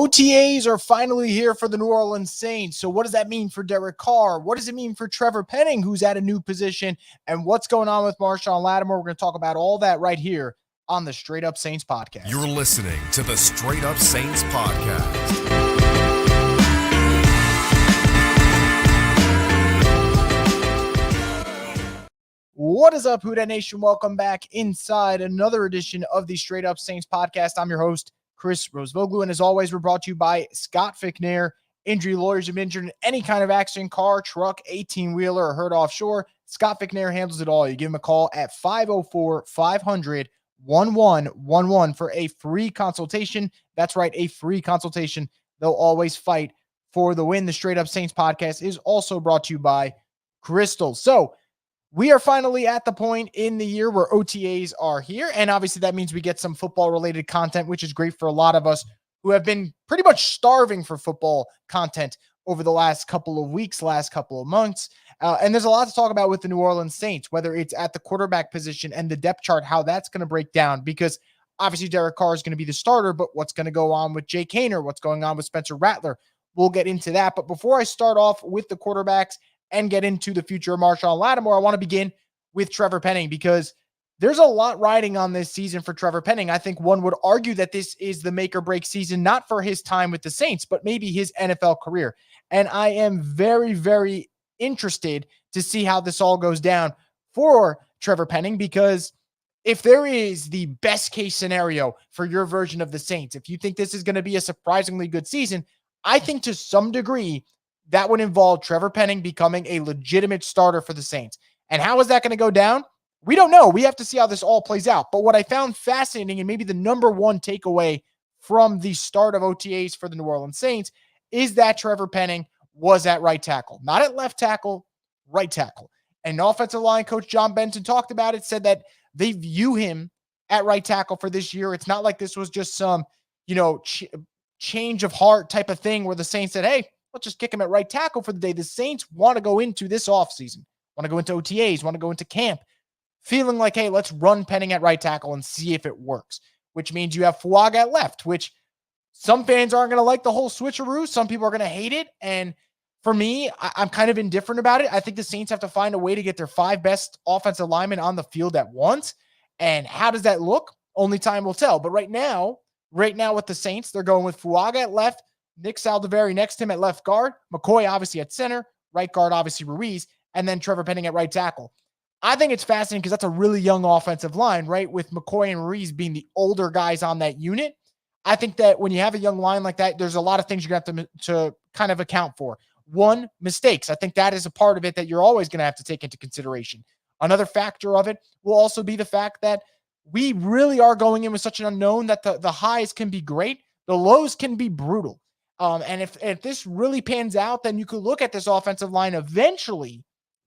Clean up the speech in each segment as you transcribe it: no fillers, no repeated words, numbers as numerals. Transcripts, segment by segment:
OTAs are finally here for the New Orleans Saints. So what does that mean for Derek Carr? What does it mean for Trevor Penning, who's at a new position? And what's going on with Marshon Lattimore? We're going to talk about all that right here on the Straight Up Saints podcast. You're listening to the Straight Up Saints podcast. What is up, Houdat Nation? Welcome back inside another edition of the Straight Up Saints podcast. I'm your host, Chris Rosevoglu, and as always, we're brought to you by Scott Fickner, injury lawyers. If injured in any kind of accident, car, truck, 18-wheeler, or hurt offshore, Scott Fickner handles it all. You give him a call at 504-500-1111 for a free consultation. That's right, a free consultation. They'll always fight for the win. The Straight Up Saints podcast is also brought to you by Crystal. So, we are finally at the point in the year where OTAs are here, and obviously that means we get some football-related content, which is great for a lot of us who have been pretty much starving for football content over the last couple of weeks, last couple of months. And there's a lot to talk about with the New Orleans Saints, whether it's at the quarterback position and the depth chart, how that's going to break down, because obviously Derek Carr is going to be the starter, but what's going to go on with Jake Haener, what's going on with Spencer Rattler, we'll get into that. But before I start off with the quarterbacks and get into the future of Marshon Lattimore, I want to begin with Trevor Penning because there's a lot riding on this season for Trevor Penning. I think one would argue that this is the make or break season, not for his time with the Saints, but maybe his NFL career. And I am very, very interested to see how this all goes down for Trevor Penning, because if there is the best case scenario for your version of the Saints, if you think this is going to be a surprisingly good season, I think to some degree that would involve Trevor Penning becoming a legitimate starter for the Saints. And how is that going to go down? We don't know. We have to see how this all plays out. But what I found fascinating, and maybe the number one takeaway from the start of OTAs for the New Orleans Saints, is that Trevor Penning was at right tackle. Not at left tackle, right tackle. And offensive line coach John Benson talked about it, said that they view him at right tackle for this year. It's not like this was just some, change of heart type of thing where the Saints said, hey, let's just kick him at right tackle for the day. The Saints want to go into this offseason, want to go into OTAs, want to go into camp, feeling like, hey, let's run Penning at right tackle and see if it works, which means you have Fuaga at left, which some fans aren't going to like the whole switcheroo. Some people are going to hate it. And for me, I'm kind of indifferent about it. I think the Saints have to find a way to get their 5 best offensive linemen on the field at once. And how does that look? Only time will tell. But right now with the Saints, they're going with Fuaga at left, Nick Saldiveri next to him at left guard, McCoy obviously at center, right guard obviously Ruiz, and then Trevor Penning at right tackle. I think it's fascinating because that's a really young offensive line, right? With McCoy and Ruiz being the older guys on that unit. I think that when you have a young line like that, there's a lot of things you're going to have to kind of account for. One, mistakes. I think that is a part of it that you're always going to have to take into consideration. Another factor of it will also be the fact that we really are going in with such an unknown that the highs can be great, the lows can be brutal. And if this really pans out, then you could look at this offensive line eventually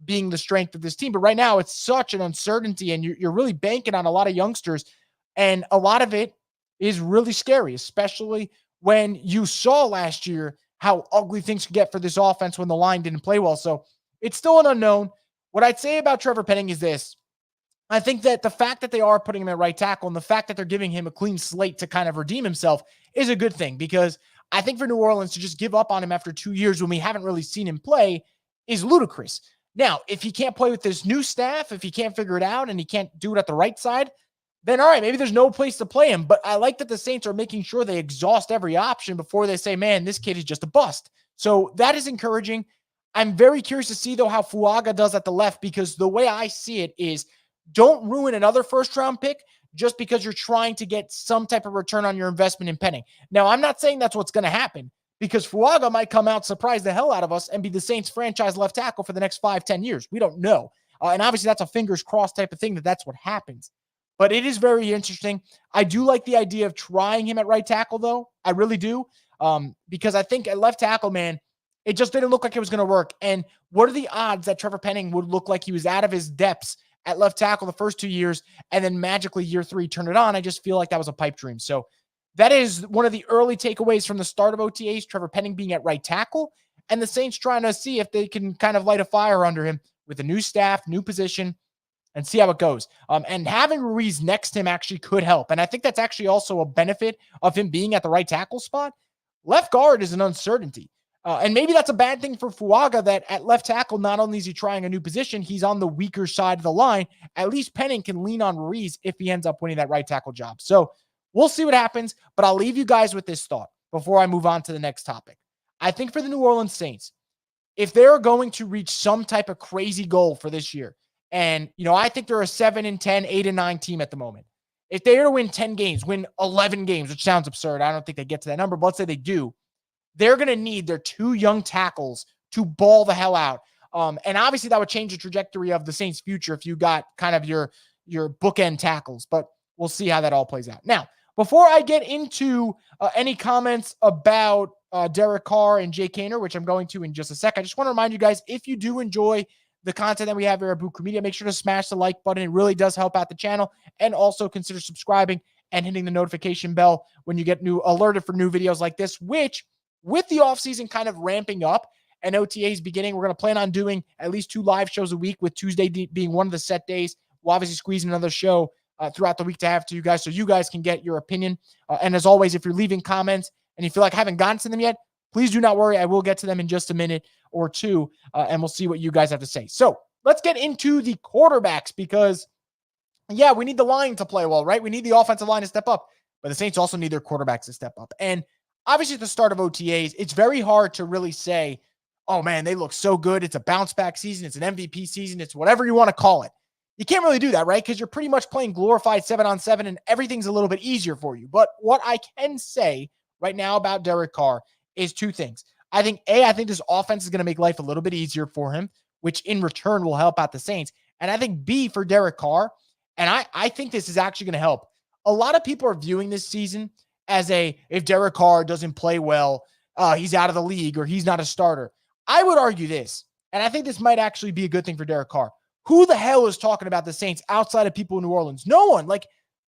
being the strength of this team. But right now, it's such an uncertainty, and you're really banking on a lot of youngsters. And a lot of it is really scary, especially when you saw last year how ugly things could get for this offense when the line didn't play well. So it's still an unknown. What I'd say about Trevor Penning is this. I think that the fact that they are putting him at right tackle and the fact that they're giving him a clean slate to kind of redeem himself is a good thing, because I think for New Orleans to just give up on him after 2 years when we haven't really seen him play is ludicrous. Now, if he can't play with this new staff, if he can't figure it out and he can't do it at the right side, then all right, maybe there's no place to play him. But I like that the Saints are making sure they exhaust every option before they say, man, this kid is just a bust. So that is encouraging. I'm very curious to see, though, how Fuaga does at the left, because the way I see it is don't ruin another first-round pick just because you're trying to get some type of return on your investment in Penning. Now, I'm not saying that's what's going to happen, because Fuaga might come out, surprise the hell out of us, and be the Saints franchise left tackle for the next 5-10 years. We don't know. And obviously that's a fingers crossed type of thing that's what happens. But it is very interesting. I do like the idea of trying him at right tackle, though. I really do. Because I think at left tackle, man, it just didn't look like it was going to work. And what are the odds that Trevor Penning would look like he was out of his depths at left tackle the first 2 years, and then magically year 3 turn it on? I just feel like that was a pipe dream. So that is one of the early takeaways from the start of OTAs, Trevor Penning being at right tackle, and the Saints trying to see if they can kind of light a fire under him with a new staff, new position, and see how it goes. And having Ruiz next to him actually could help. And I think that's actually also a benefit of him being at the right tackle spot. Left guard is an uncertainty. And maybe that's a bad thing for Fuaga that at left tackle, not only is he trying a new position, he's on the weaker side of the line. At least Penning can lean on Ruiz if he ends up winning that right tackle job. So we'll see what happens, but I'll leave you guys with this thought before I move on to the next topic. I think for the New Orleans Saints, if they're going to reach some type of crazy goal for this year, and, I think they're a 7-10, 8-9 team at the moment. If they are to win 10 games, win 11 games, which sounds absurd. I don't think they get to that number, but let's say they do. They're going to need their 2 young tackles to ball the hell out. And obviously that would change the trajectory of the Saints' future if you got kind of your bookend tackles, but we'll see how that all plays out. Now, before I get into any comments about Derek Carr and Jake Haener, which I'm going to in just a sec, I just want to remind you guys, if you do enjoy the content that we have here at Boot Crew Media, make sure to smash the like button. It really does help out the channel. And also consider subscribing and hitting the notification bell when you get alerted for new videos like this, which with the offseason kind of ramping up and OTAs beginning, we're going to plan on doing at least 2 live shows a week, with Tuesday being one of the set days. We'll obviously squeeze in another show throughout the week to have to you guys, so you guys can get your opinion. And as always, if you're leaving comments and you feel like I haven't gotten to them yet, please do not worry. I will get to them in just a minute or two, and we'll see what you guys have to say. So let's get into the quarterbacks, because, yeah, we need the line to play well, right? We need the offensive line to step up, but the Saints also need their quarterbacks to step up. And obviously at the start of OTAs, it's very hard to really say, oh, man, they look so good. It's a bounce-back season. It's an MVP season. It's whatever you want to call it. You can't really do that, right? Because you're pretty much playing glorified 7-on-7, and everything's a little bit easier for you. But what I can say right now about Derek Carr is 2 things. I think this offense is going to make life a little bit easier for him, which in return will help out the Saints. And I think B, for Derek Carr, and I think this is actually going to help. A lot of people are viewing this season as if Derek Carr doesn't play well, he's out of the league or he's not a starter. I would argue this, and I think this might actually be a good thing for Derek Carr. Who the hell is talking about the Saints outside of people in New Orleans? No one. Like,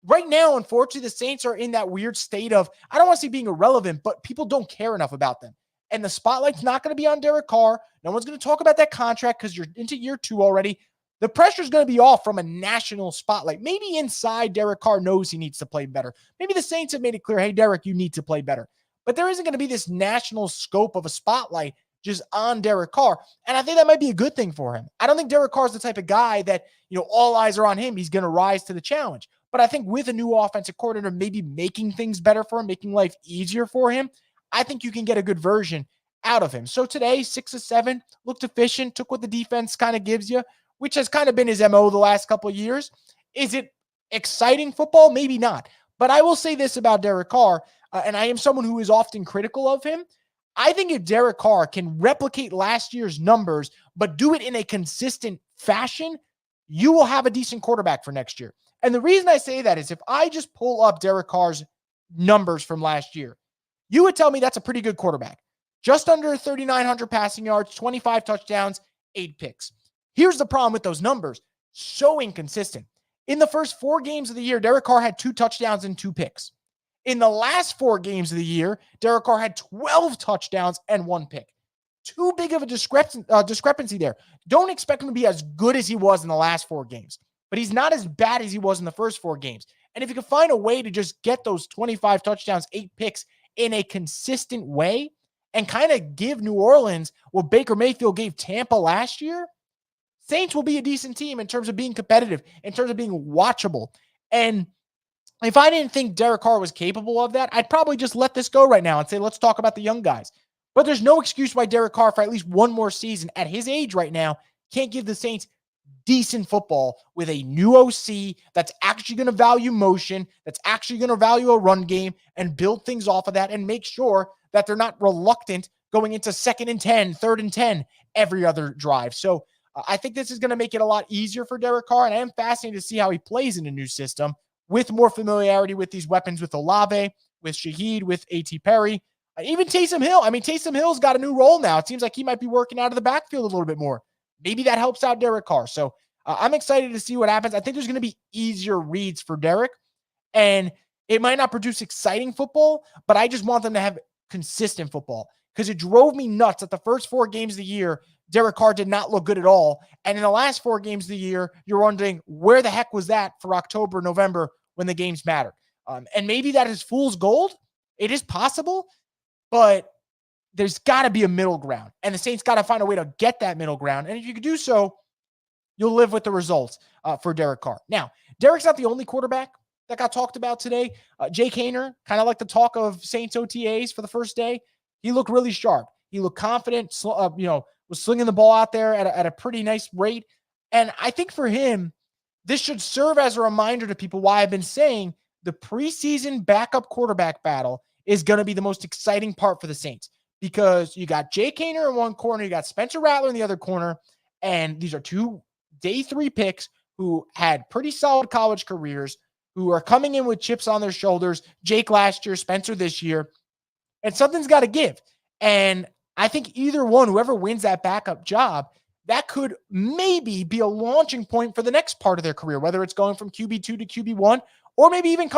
right now, unfortunately, the Saints are in that weird state of, I don't want to say being irrelevant, but people don't care enough about them. And the spotlight's not going to be on Derek Carr. No one's going to talk about that contract because you're into year 2 already. The pressure's going to be off from a national spotlight. Maybe inside, Derek Carr knows he needs to play better. Maybe the Saints have made it clear, hey, Derek, you need to play better. But there isn't going to be this national scope of a spotlight just on Derek Carr. And I think that might be a good thing for him. I don't think Derek Carr is the type of guy that, all eyes are on him. He's going to rise to the challenge. But I think with a new offensive coordinator, maybe making things better for him, making life easier for him, I think you can get a good version out of him. So today, 6 of 7, looked efficient, took what the defense kind of gives you, which has kind of been his MO the last couple of years. Is it exciting football? Maybe not. But I will say this about Derek Carr, and I am someone who is often critical of him. I think if Derek Carr can replicate last year's numbers, but do it in a consistent fashion, you will have a decent quarterback for next year. And the reason I say that is if I just pull up Derek Carr's numbers from last year, you would tell me that's a pretty good quarterback. Just under 3,900 passing yards, 25 touchdowns, 8 picks. Here's the problem with those numbers. So inconsistent. In the first 4 games of the year, Derek Carr had 2 touchdowns and 2 picks. In the last 4 games of the year, Derek Carr had 12 touchdowns and 1 pick. Too big of a discrepancy there. Don't expect him to be as good as he was in the last 4 games, but he's not as bad as he was in the first 4 games. And if you can find a way to just get those 25 touchdowns, 8 picks in a consistent way and kind of give New Orleans what Baker Mayfield gave Tampa last year, Saints will be a decent team in terms of being competitive, in terms of being watchable. And if I didn't think Derek Carr was capable of that, I'd probably just let this go right now and say, let's talk about the young guys. But there's no excuse why Derek Carr, for at least one more season at his age right now, can't give the Saints decent football with a new OC that's actually going to value motion, that's actually going to value a run game and build things off of that and make sure that they're not reluctant going into 2nd and 10, 3rd and 10 every other drive. So I think this is going to make it a lot easier for Derek Carr, and I am fascinated to see how he plays in a new system with more familiarity with these weapons, with Olave, with Shaheed, with A.T. Perry, even Taysom Hill. I mean, Taysom Hill's got a new role now. It seems like he might be working out of the backfield a little bit more. Maybe that helps out Derek Carr. So I'm excited to see what happens. I think there's going to be easier reads for Derek, and it might not produce exciting football, but I just want them to have consistent football, because it drove me nuts that the first 4 games of the year, Derek Carr did not look good at all. And in the last 4 games of the year, you're wondering, where the heck was that for October, November, when the games mattered? And maybe that is fool's gold. It is possible. but there's got to be a middle ground, and the Saints got to find a way to get that middle ground. And if you could do so, you'll live with the results for Derek Carr. Now, Derek's not the only quarterback that got talked about today. Jake Haener, kind of like the talk of Saints OTAs for the first day. He looked really sharp. He looked confident, was slinging the ball out there at a pretty nice rate. And I think for him, this should serve as a reminder to people why I've been saying the preseason backup quarterback battle is going to be the most exciting part for the Saints, because you got Jake Haener in one corner, you got Spencer Rattler in the other corner, and these are two day 3 picks who had pretty solid college careers, who are coming in with chips on their shoulders. Jake last year, Spencer this year, and something's got to give. And I think either one, whoever wins that backup job, that could maybe be a launching point for the next part of their career, whether it's going from QB2 to QB1, or maybe even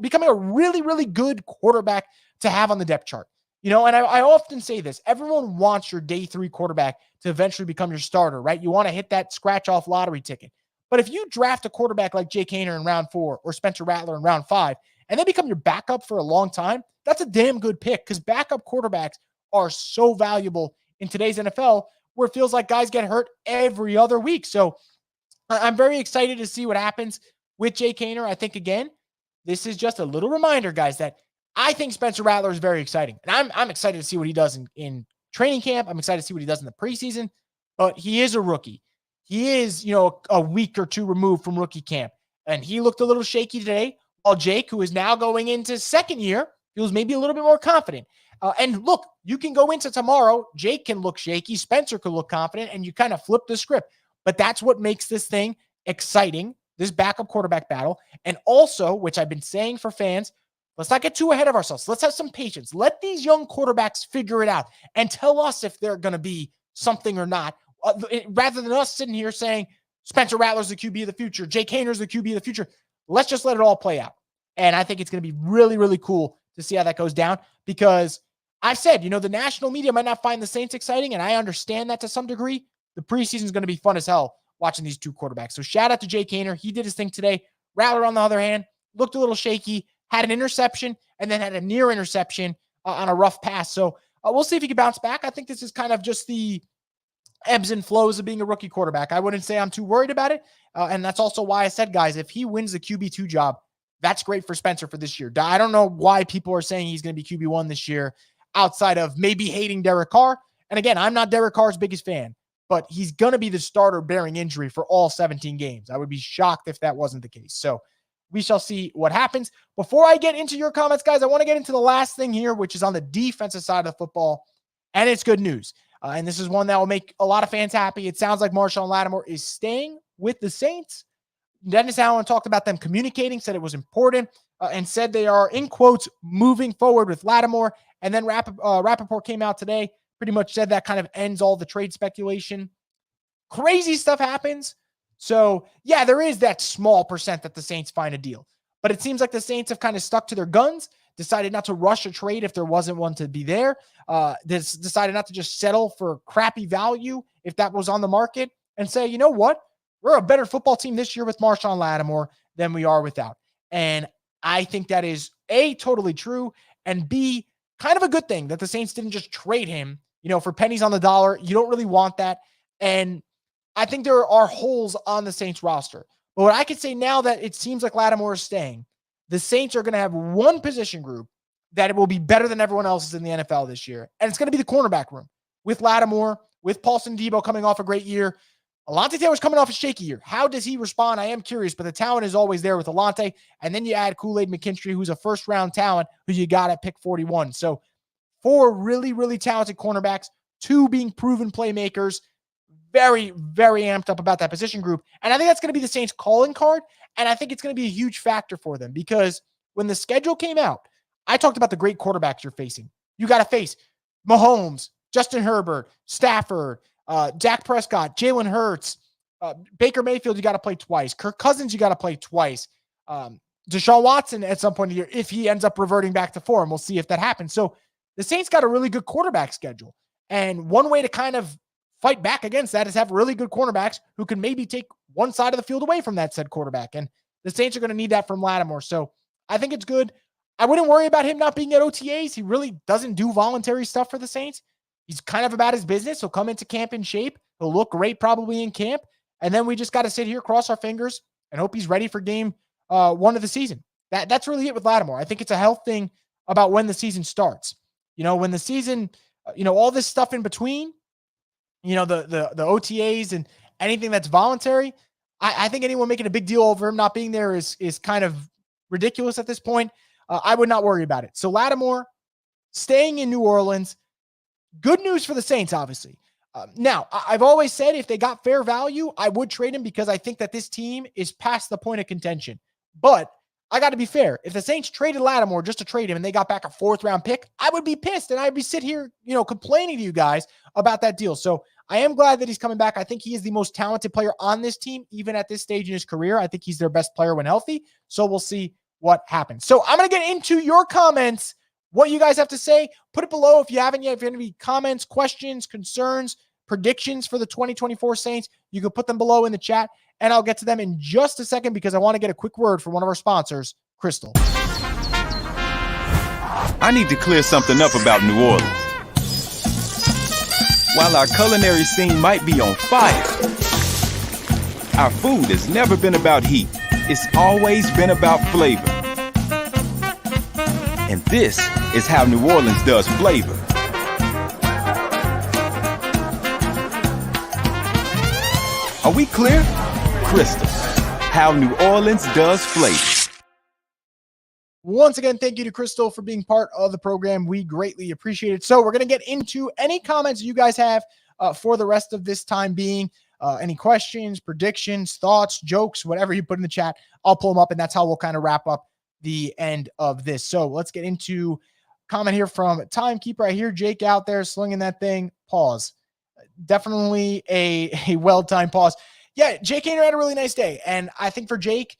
becoming a really, really good quarterback to have on the depth chart. And I often say this, everyone wants your day 3 quarterback to eventually become your starter, right? You want to hit that scratch-off lottery ticket. But if you draft a quarterback like Jake Haener in round 4 or Spencer Rattler in round 5, and they become your backup for a long time, that's a damn good pick, because backup quarterbacks are so valuable in today's NFL, where it feels like guys get hurt every other week. So I'm very excited to see what happens with Jake Haener. I think, again, this is just a little reminder, guys, that I think Spencer Rattler is very exciting. And I'm excited to see what he does in training camp. I'm excited to see what he does in the preseason. But he is a rookie. He is, a week or 2 removed from rookie camp. And he looked a little shaky today, while Jake, who is now going into second year, feels maybe a little bit more confident. And look, you can go into tomorrow. Jake can look shaky. Spencer could look confident, and you kind of flip the script. But that's what makes this thing exciting, this backup quarterback battle. And also, which I've been saying for fans, let's not get too ahead of ourselves. Let's have some patience. Let these young quarterbacks figure it out and tell us if they're going to be something or not, rather than us sitting here saying Spencer Rattler's the QB of the future, Jake Haener's the QB of the future. Let's just let it all play out. And I think it's going to be really, really cool to see how that goes down, because I've said, the national media might not find the Saints exciting, and I understand that to some degree. The preseason is going to be fun as hell watching these two quarterbacks. So shout out to Jake Haener. He did his thing today. Rattler, on the other hand, looked a little shaky, had an interception, and then had a near interception on a rough pass. So we'll see if he can bounce back. I think this is kind of just the ebbs and flows of being a rookie quarterback. I wouldn't say I'm too worried about it. And that's also why I said, guys, if he wins the QB2 job, that's great for Spencer for this year. I don't know why people are saying he's going to be QB1 this year, outside of maybe hating Derek Carr. And again, I'm not Derek Carr's biggest fan, but he's going to be the starter bearing injury for all 17 games. I would be shocked if that wasn't the case. So we shall see what happens. Before I get into your comments, guys, I want to get into the last thing here, which is on the defensive side of the football. And it's good news. And this is one that will make a lot of fans happy. It sounds like Marshon Lattimore is staying with the Saints. Dennis Allen talked about them communicating, said it was important, and said they are, in quotes, moving forward with Lattimore. And then Rappaport came out today, pretty much said that kind of ends all the trade speculation. Crazy stuff happens. So, yeah, there is that small percent that the Saints find a deal. But it seems like the Saints have kind of stuck to their guns, decided not to rush a trade if there wasn't one to be there. Decided not to just settle for crappy value if that was on the market, and say, you know what? We're a better football team this year with Marshon Lattimore than we are without. And I think that is A, totally true, and B, kind of a good thing that the Saints didn't just trade him, for pennies on the dollar. You don't really want that. And I think there are holes on the Saints roster. But what I could say now that it seems like Lattimore is staying, the Saints are going to have one position group that it will be better than everyone else's in the NFL this year. And it's going to be the cornerback room with Lattimore, with Paulson Debo coming off a great year. Alontae Taylor's coming off a shaky year. How does he respond? I am curious, but the talent is always there with Alontae. And then you add Kool-Aid McKinstry, who's a first-round talent who you got at pick 41. So 4 really, really talented cornerbacks, 2 being proven playmakers. Very, very amped up about that position group. And I think that's going to be the Saints' calling card. And I think it's going to be a huge factor for them, because when the schedule came out, I talked about the great quarterbacks you're facing. You got to face Mahomes, Justin Herbert, Stafford, Dak Prescott, Jalen Hurts, Baker Mayfield, you got to play twice. Kirk Cousins, you got to play twice. Deshaun Watson at some point in the year, if he ends up reverting back to form. We'll see if that happens. So the Saints got a really good quarterback schedule. And one way to kind of fight back against that is have really good cornerbacks who can maybe take one side of the field away from that said quarterback. And the Saints are going to need that from Lattimore. So I think it's good. I wouldn't worry about him not being at OTAs. He really doesn't do voluntary stuff for the Saints. He's kind of about his business. He'll come into camp in shape. He'll look great probably in camp. And then we just got to sit here, cross our fingers, and hope he's ready for game 1 of the season. That's really it with Lattimore. I think it's a health thing about when the season starts. When the season, all this stuff in between, the OTAs and anything that's voluntary, I think anyone making a big deal over him not being there is kind of ridiculous at this point. I would not worry about it. So Lattimore staying in New Orleans, good news for the Saints, obviously. Now, I've always said if they got fair value, I would trade him because I think that this team is past the point of contention. But I got to be fair. If the Saints traded Lattimore just to trade him and they got back a 4th-round pick, I would be pissed, and I'd be sitting here, complaining to you guys about that deal. So I am glad that he's coming back. I think he is the most talented player on this team, even at this stage in his career. I think he's their best player when healthy. So we'll see what happens. So I'm going to get into your comments. What you guys have to say, put it below if you haven't yet. If you have any comments, questions, concerns, predictions for the 2024 Saints, you can put them below in the chat, and I'll get to them in just a second because I want to get a quick word from one of our sponsors, Crystal. I need to clear something up about New Orleans. While our culinary scene might be on fire, our food has never been about heat. It's always been about flavor. And this is how New Orleans does flavor. Are we clear? Crystal, how New Orleans does flavor. Once again, thank you to Crystal for being part of the program. We greatly appreciate it. So we're going to get into any comments you guys have for the rest of this time being. Any questions, predictions, thoughts, jokes, whatever you put in the chat, I'll pull them up, and that's how we'll kind of wrap up the end of this. So let's get into comment here from Timekeeper. I hear Jake out there slinging that thing. Pause. Definitely a well-timed pause. Yeah, Jake Haener had a really nice day. And I think for Jake,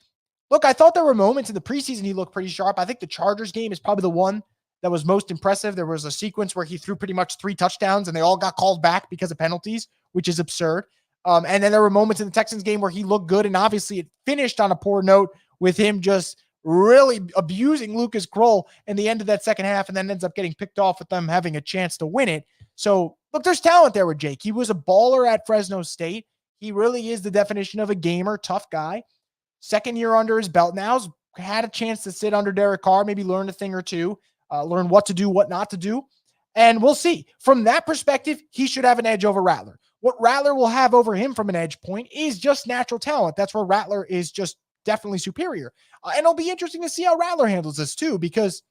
look, I thought there were moments in the preseason he looked pretty sharp. I think the Chargers game is probably the one that was most impressive. There was a sequence where he threw pretty much 3 touchdowns, and they all got called back because of penalties, which is absurd. And then there were moments in the Texans game where he looked good, and obviously it finished on a poor note with him just really abusing Lucas Kroll in the end of that second half, and then ends up getting picked off with them having a chance to win it. So, look, there's talent there with Jake. He was a baller at Fresno State. He really is the definition of a gamer, tough guy. 2nd year under his belt. Now's had a chance to sit under Derek Carr, maybe learn a thing or two, learn what to do, what not to do. And we'll see. From that perspective, he should have an edge over Rattler. What Rattler will have over him from an edge point is just natural talent. That's where Rattler is just definitely superior. And it'll be interesting to see how Rattler handles this too, because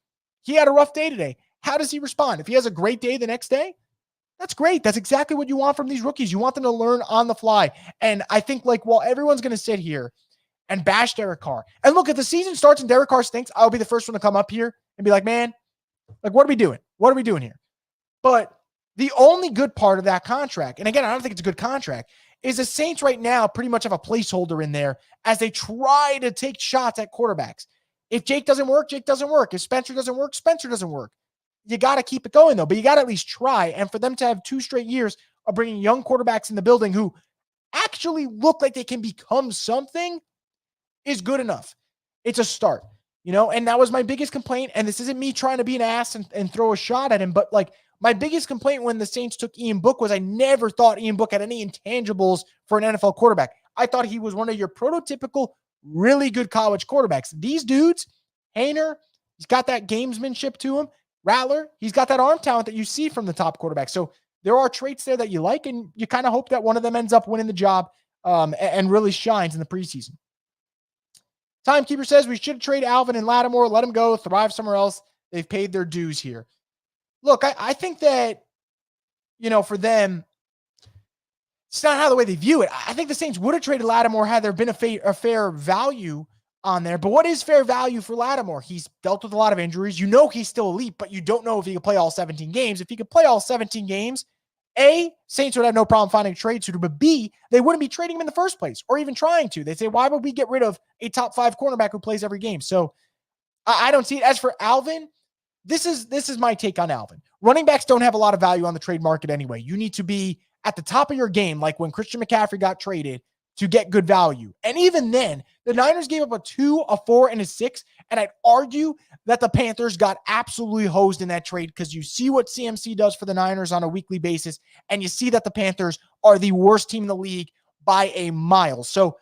he had a rough day today. How does he respond? If he has a great day the next day, that's great. That's exactly what you want from these rookies. You want them to learn on the fly. And I think, while everyone's going to sit here and bash Derek Carr, and look, if the season starts and Derek Carr stinks, I'll be the first one to come up here and be like, man, what are we doing? What are we doing here? But the only good part of that contract, and again, I don't think it's a good contract, is the Saints right now pretty much have a placeholder in there as they try to take shots at quarterbacks. If Jake doesn't work, Jake doesn't work. If Spencer doesn't work, Spencer doesn't work. You got to keep it going, though, but you got to at least try. And for them to have 2 straight years of bringing young quarterbacks in the building who actually look like they can become something is good enough. It's a start, and that was my biggest complaint. And this isn't me trying to be an ass and throw a shot at him, but my biggest complaint when the Saints took Ian Book was I never thought Ian Book had any intangibles for an NFL quarterback. I thought he was one of your prototypical, really good college quarterbacks. These dudes, Haener, he's got that gamesmanship to him. Rattler, he's got that arm talent that you see from the top quarterback. So there are traits there that you like, and you kind of hope that one of them ends up winning the job and really shines in the preseason. Timekeeper says we should trade Alvin and Lattimore, let them go, thrive somewhere else. They've paid their dues here. Look, I think that, for them, it's not how the way they view it. I think the Saints would have traded Lattimore had there been a fair value on there. But what is fair value for Lattimore? He's dealt with a lot of injuries. He's still elite, but you don't know if he could play all 17 games. If he could play all 17 games, A, Saints would have no problem finding a trade suitor, but B, they wouldn't be trading him in the first place or even trying to. They'd say, why would we get rid of a top 5 cornerback who plays every game? So I don't see it. As for Alvin, this is my take on Alvin. Running backs don't have a lot of value on the trade market anyway. You need to be at the top of your game, like when Christian McCaffrey got traded, to get good value. And even then, the Niners gave up a 2, a 4, and a 6. And I'd argue that the Panthers got absolutely hosed in that trade because you see what CMC does for the Niners on a weekly basis, and you see that the Panthers are the worst team in the league by a mile. So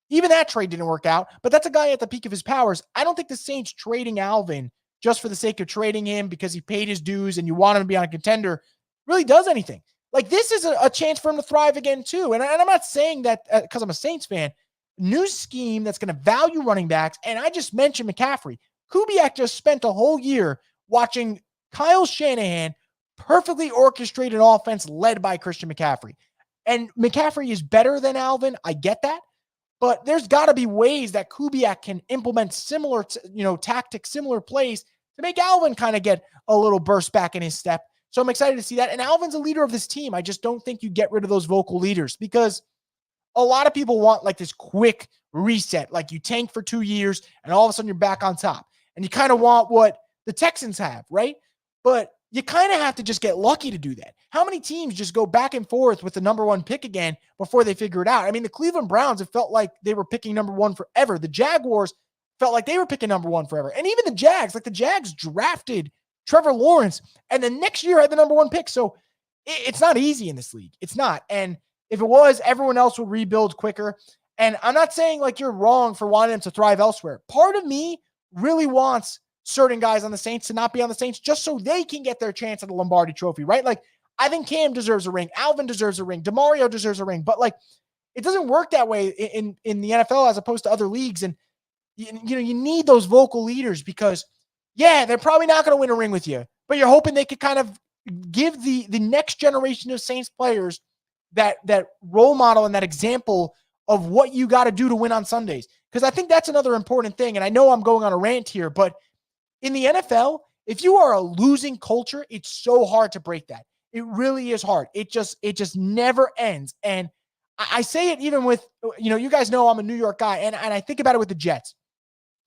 even that trade didn't work out, but that's a guy at the peak of his powers. I don't think the Saints trading Alvin just for the sake of trading him because he paid his dues and you want him to be on a contender really does anything. Like, this is a chance for him to thrive again too. And I'm not saying that because I'm a Saints fan. New scheme that's going to value running backs. And I just mentioned McCaffrey. Kubiak just spent a whole year watching Kyle Shanahan perfectly orchestrate an offense led by Christian McCaffrey. And McCaffrey is better than Alvin. I get that. But there's got to be ways that Kubiak can implement similar, tactics, similar plays to make Alvin kind of get a little burst back in his step. So I'm excited to see that. And Alvin's a leader of this team. I just don't think you get rid of those vocal leaders because a lot of people want like this quick reset, like you tank for 2 years and all of a sudden you're back on top. And you kind of want what the Texans have, right? But you kind of have to just get lucky to do that. How many teams just go back and forth with the number 1 pick again before they figure it out? I mean, the Cleveland Browns, it felt like they were picking number 1 forever. The Jaguars felt like they were picking number 1 forever. And even the Jags drafted Trevor Lawrence and the next year had the number 1 pick. So it's not easy in this league. It's not. And if it was, everyone else would rebuild quicker. And I'm not saying like you're wrong for wanting them to thrive elsewhere. Part of me really wants certain guys on the Saints to not be on the Saints just so they can get their chance at the Lombardi Trophy, right? Like, I think Cam deserves a ring. Alvin deserves a ring. DeMario deserves a ring. But like, it doesn't work that way in the NFL as opposed to other leagues. And you need those vocal leaders because, yeah, they're probably not going to win a ring with you, but you're hoping they could kind of give the next generation of Saints players that role model and that example of what you got to do to win on Sundays. Because I think that's another important thing. And I know I'm going on a rant here, but in the NFL, if you are a losing culture, it's so hard to break that. It really is hard. It just never ends. And I say it even with, you guys know I'm a New York guy, and I think about it with the Jets.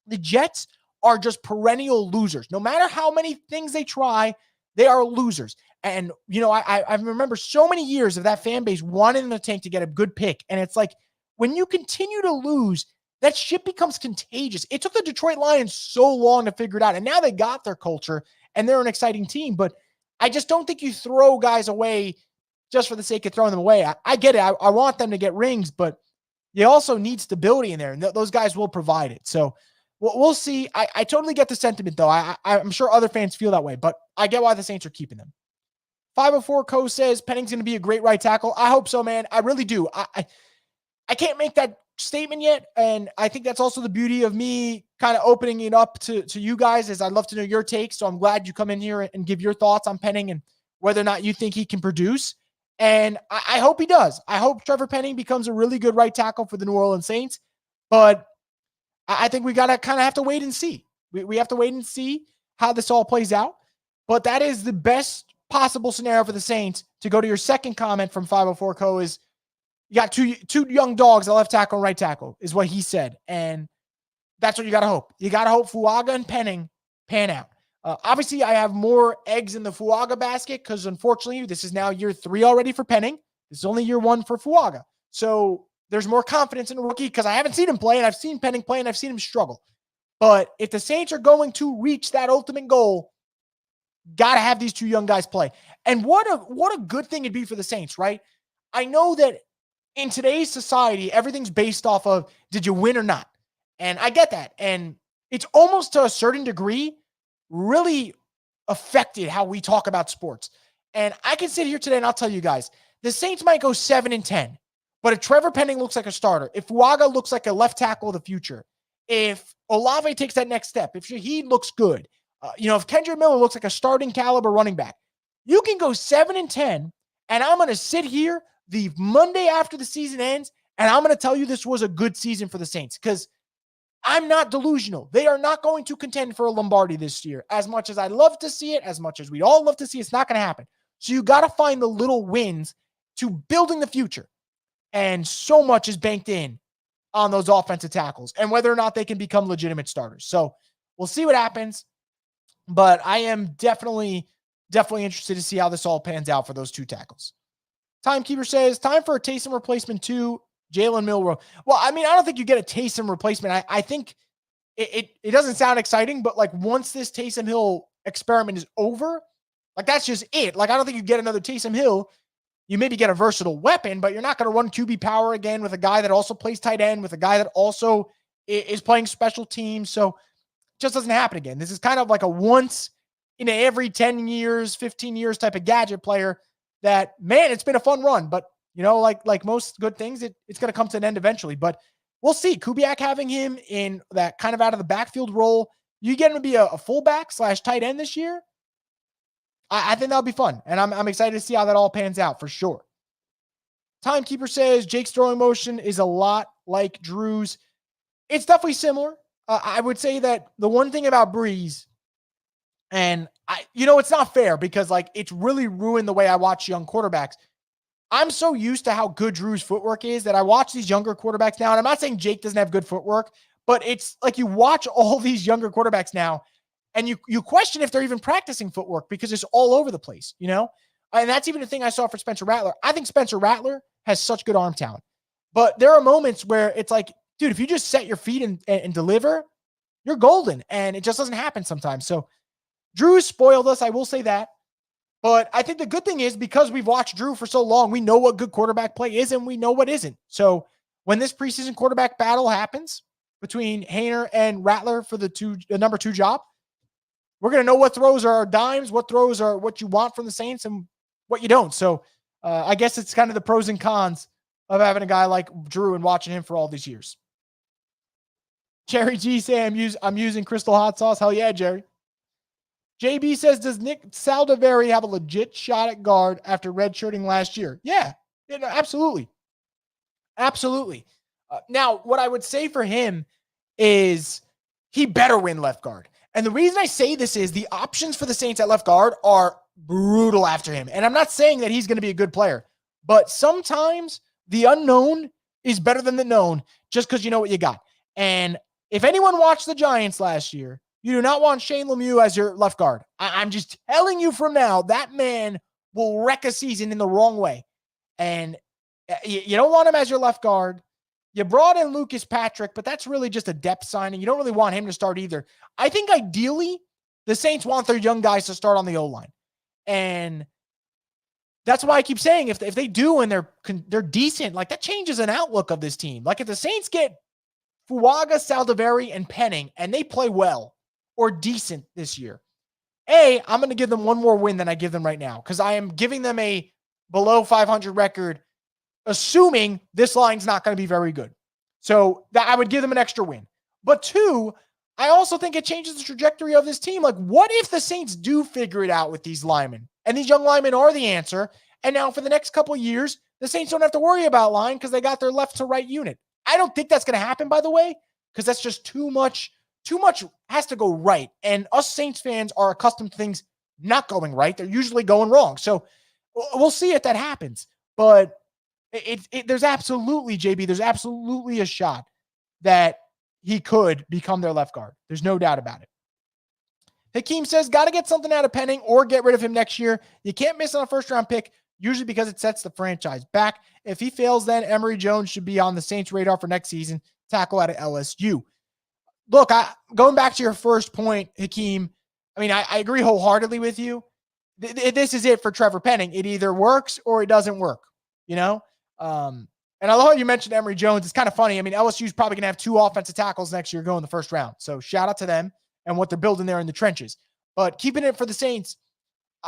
The Jets are just perennial losers. No matter how many things they try, they are losers. And, I remember so many years of that fan base wanting the tank to get a good pick. And it's like, when you continue to lose, that shit becomes contagious. It took the Detroit Lions so long to figure it out. And now they got their culture and they're an exciting team. But I just don't think you throw guys away just for the sake of throwing them away. I get it. I want them to get rings, but you also need stability in there. And those guys will provide it. So we'll see. I totally get the sentiment, though. I'm sure other fans feel that way, but I get why the Saints are keeping them. 504 Co says Penning's going to be a great right tackle. I hope so, man. I really do. I can't make that statement yet, and I think that's also the beauty of me kind of opening it up to you guys, is I'd love to know your takes. So I'm glad you come in here and give your thoughts on Penning and whether or not you think he can produce. And I hope he does. I hope Trevor Penning becomes a really good right tackle for the New Orleans Saints. But I think we got to kind of have to wait and see. We have to wait and see how this all plays out. But that is the best possible scenario for the Saints. To go to your second comment from 504 Co is, you got two young dogs at left tackle and right tackle, is what he said. And that's what you got to hope. You got to hope Fuaga and Penning pan out. Obviously, I have more eggs in the Fuaga basket because, unfortunately, this is now year 3 already for Penning. This is only year 1 for Fuaga. So there's more confidence in the rookie because I haven't seen him play, and I've seen Penning play, and I've seen him struggle. But if the Saints are going to reach that ultimate goal, got to have these 2 young guys play. And what a good thing it'd be for the Saints, right? I know that in today's society, everything's based off of, did you win or not? And I get that. And it's almost to a certain degree really affected how we talk about sports. And I can sit here today and I'll tell you guys, the Saints might go 7-10, but if Trevor Penning looks like a starter, if Fuaga looks like a left tackle of the future, if Olave takes that next step, if Shaheed looks good, if Kendrick Miller looks like a starting caliber running back, you can go 7-10, and I'm going to sit here the Monday after the season ends, and I'm going to tell you this was a good season for the Saints because I'm not delusional. They are not going to contend for a Lombardi this year. As much as I'd love to see it, as much as we'd all love to see it, it's not going to happen. So you got to find the little wins to building the future. And so much is banked in on those offensive tackles and whether or not they can become legitimate starters. So we'll see what happens. But I am definitely interested to see how this all pans out for those 2 tackles. Timekeeper says, time for a Taysom replacement 2. Jalen Milroe. Well, I mean, I don't think you get a Taysom replacement. I think it doesn't sound exciting, but like once this Taysom Hill experiment is over, like that's just it. Like I don't think you get another Taysom Hill. You maybe get a versatile weapon, but you're not going to run QB power again with a guy that also plays tight end, with a guy that also is playing special teams. So it just doesn't happen again. This is kind of like a once in every 10 years, 15 years type of gadget player that, man, it's been a fun run, but like most good things, it's going to come to an end eventually, but we'll see. Kubiak having him in that kind of out of the backfield role, you get him to be a fullback / tight end this year. I think that'll be fun, and I'm excited to see how that all pans out for sure. Timekeeper says Jake's throwing motion is a lot like Drew's. It's definitely similar. I would say that the one thing about Breeze, and it's not fair because like it's really ruined the way I watch young quarterbacks. I'm so used to how good Drew's footwork is that I watch these younger quarterbacks now, and I'm not saying Jake doesn't have good footwork, but it's like you watch all these younger quarterbacks now, and you question if they're even practicing footwork because it's all over the place, And that's even the thing I saw for Spencer Rattler. I think Spencer Rattler has such good arm talent. But there are moments where it's like, dude, if you just set your feet and deliver, you're golden. And it just doesn't happen sometimes. So Drew has spoiled us. I will say that. But I think the good thing is because we've watched Drew for so long, we know what good quarterback play is and we know what isn't. So when this preseason quarterback battle happens between Haener and Rattler for the number 2 job, we're going to know what throws are dimes, what throws are what you want from the Saints, and what you don't. So I guess it's kind of the pros and cons of having a guy like Drew and watching him for all these years. Jerry G say I'm using Crystal Hot Sauce. Hell yeah, Jerry. JB says, does Nick Saldiveri have a legit shot at guard after redshirting last year? Yeah, absolutely. Absolutely. Now, what I would say for him is he better win left guard. And the reason I say this is the options for the Saints at left guard are brutal after him. And I'm not saying that he's going to be a good player, but sometimes the unknown is better than the known just because you know what you got. And if anyone watched the Giants last year, you do not want Shane Lemieux as your left guard. I'm just telling you from now, that man will wreck a season in the wrong way. And you don't want him as your left guard. You brought in Lucas Patrick, but that's really just a depth signing. You don't really want him to start either. I think ideally the Saints want their young guys to start on the O-line. And that's why I keep saying if they do and they're decent, like that changes an outlook of this team. Like if the Saints get Fuaga, Saldiveri, and Penning, and they play well or decent this year, I'm going to give them one more win than I give them right now because I am giving them a below 500 record, assuming this line's not going to be very good. So that I would give them an extra win. But 2, I also think it changes the trajectory of this team. Like, what if the Saints do figure it out with these linemen? And these young linemen are the answer. And now for the next couple of years, the Saints don't have to worry about line because they got their left to right unit. I don't think that's going to happen, by the way, because that's just too much has to go right. And us Saints fans are accustomed to things not going right. They're usually going wrong. So we'll see if that happens. But there's absolutely, JB, there's absolutely a shot that he could become their left guard. There's no doubt about it. Hakeem says, got to get something out of Penning or get rid of him next year. You can't miss on a first-round pick, usually because it sets the franchise back. If he fails, then Emory Jones should be on the Saints' radar for next season, tackle out of LSU. Look, going back to your first point, Hakeem, I mean, I agree wholeheartedly with you. This is it for Trevor Penning. It either works or it doesn't work, And I love how you mentioned Emory Jones. It's kind of funny. I mean, LSU's probably going to have 2 offensive tackles next year going in the first round. So shout out to them and what they're building there in the trenches. But keeping it for the Saints,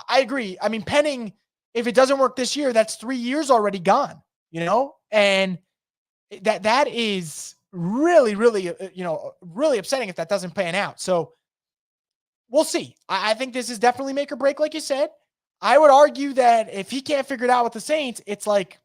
I agree. I mean, Penning, if it doesn't work this year, that's 3 years already gone, And that is really, really, really upsetting if that doesn't pan out. So we'll see. I think this is definitely make or break, like you said. I would argue that if he can't figure it out with the Saints, it's like,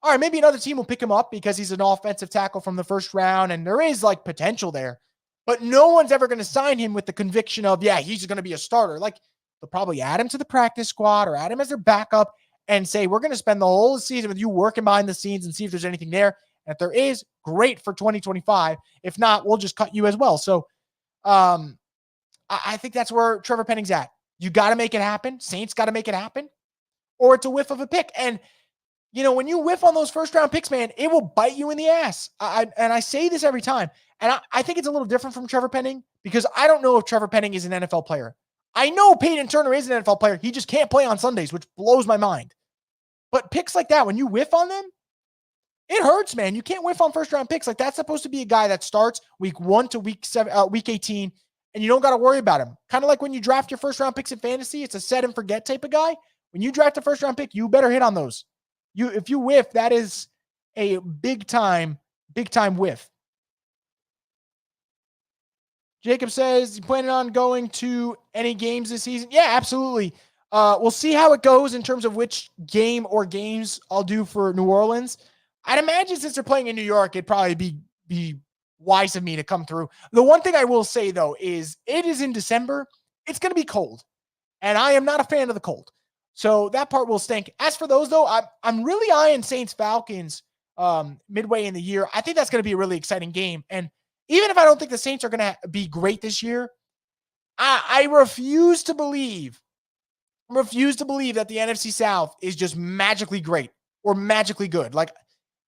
all right, maybe another team will pick him up because he's an offensive tackle from the first round, and there is like potential there. But no one's ever going to sign him with the conviction of, he's going to be a starter. Like, they'll probably add him to the practice squad or add him as their backup and say, we're going to spend the whole season with you working behind the scenes and see if there's anything there. And if there is, great for 2025. If not, we'll just cut you as well. So I think that's where Trevor Penning's at. You got to make it happen. Saints got to make it happen, or it's a whiff of a pick. And when you whiff on those first round picks, man, it will bite you in the ass. And I say this every time. And I think it's a little different from Trevor Penning because I don't know if Trevor Penning is an NFL player. I know Peyton Turner is an NFL player. He just can't play on Sundays, which blows my mind. But picks like that, when you whiff on them, it hurts, man. You can't whiff on first round picks. Like that's supposed to be a guy that starts week 1 to week 18, and you don't got to worry about him. Kind of like when you draft your first round picks in fantasy, it's a set and forget type of guy. When you draft a first round pick, you better hit on those. If you whiff, that is a big time whiff. Jacob says, you planning on going to any games this season? Yeah, absolutely. We'll see how it goes in terms of which game or games I'll do for New Orleans. I'd imagine since they're playing in New York, it'd probably be wise of me to come through. The one thing I will say, though, is it is in December. It's going to be cold, and I am not a fan of the cold. So that part will stink. As for those, though, I'm really eyeing Saints-Falcons midway in the year. I think that's going to be a really exciting game. And even if I don't think the Saints are going to be great this year, I refuse to believe that the NFC South is just magically great or magically good. Like,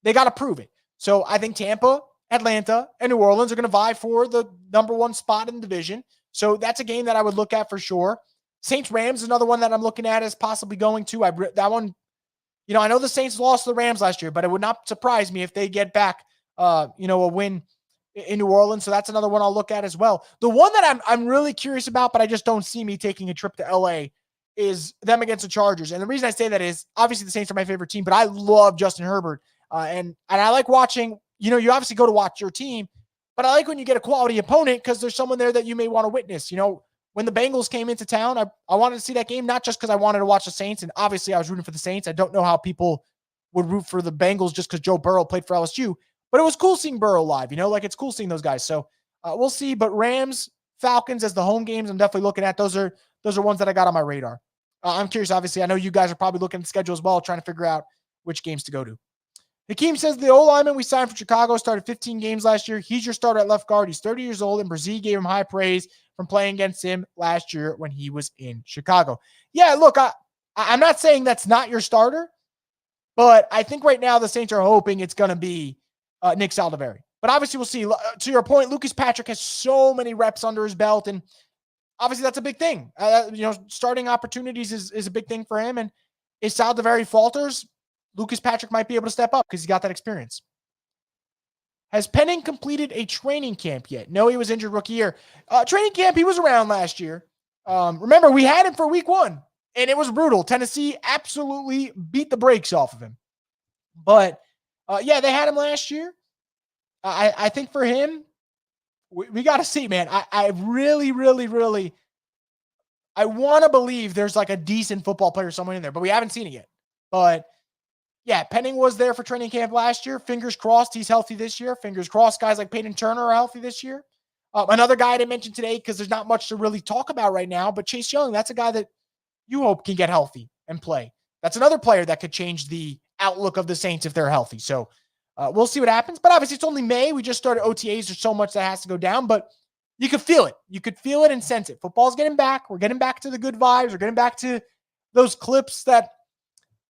they got to prove it. So I think Tampa, Atlanta, and New Orleans are going to vie for the number 1 spot in the division. So that's a game that I would look at for sure. Saints-Rams is another one that I'm looking at as possibly going to. That one, I know the Saints lost to the Rams last year, but it would not surprise me if they get back, a win in New Orleans. So that's another one I'll look at as well. The one that I'm really curious about, but I just don't see me taking a trip to LA, is them against the Chargers. And the reason I say that is obviously the Saints are my favorite team, but I love Justin Herbert. And I like watching, you obviously go to watch your team, but I like when you get a quality opponent because there's someone there that you may want to witness. When the Bengals came into town, I wanted to see that game, not just because I wanted to watch the Saints. And obviously I was rooting for the Saints. I don't know how people would root for the Bengals just because Joe Burrow played for LSU, but it was cool seeing Burrow live, it's cool seeing those guys. So we'll see, but Rams, Falcons as the home games, I'm definitely looking at. Those are ones that I got on my radar. I'm curious. Obviously, I know you guys are probably looking at the schedule as well, trying to figure out which games to go to. Hakeem says the O-lineman we signed for Chicago started 15 games last year. He's your starter at left guard. He's 30 years old, and Brzee gave him high praise from playing against him last year when he was in Chicago. Yeah, look, I'm not saying that's not your starter, but I think right now the Saints are hoping it's going to be Nick Saldiveri. But obviously we'll see. To your point, Lucas Patrick has so many reps under his belt, and obviously that's a big thing. Starting opportunities is a big thing for him, and if Saldiveri falters, Lucas Patrick might be able to step up because he's got that experience. Has Penning completed a training camp yet? No, he was injured rookie year. Training camp, he was around last year. Remember, we had him for week 1, and it was brutal. Tennessee absolutely beat the brakes off of him. But, yeah, they had him last year. I think for him, we got to see, man. I really, really, really, I want to believe there's like a decent football player somewhere in there, but we haven't seen it yet. But, yeah, Penning was there for training camp last year. Fingers crossed he's healthy this year. Fingers crossed guys like Peyton Turner are healthy this year. Another guy I didn't mention today because there's not much to really talk about right now, but Chase Young, that's a guy that you hope can get healthy and play. That's another player that could change the outlook of the Saints if they're healthy. So we'll see what happens. But obviously it's only May. We just started OTAs. There's so much that has to go down, but you could feel it. You could feel it and sense it. Football's getting back. We're getting back to the good vibes. We're getting back to those clips that,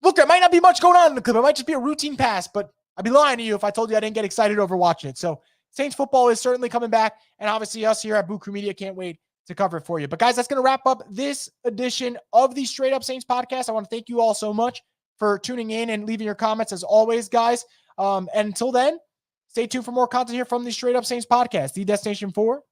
look, there might not be much going on in the clip. It might just be a routine pass, but I'd be lying to you if I told you I didn't get excited over watching it. So Saints football is certainly coming back, and obviously us here at Boo Crew Media can't wait to cover it for you. But guys, that's going to wrap up this edition of the Straight Up Saints podcast. I want to thank you all so much for tuning in and leaving your comments as always, guys. And until then, stay tuned for more content here from the Straight Up Saints podcast, the destination for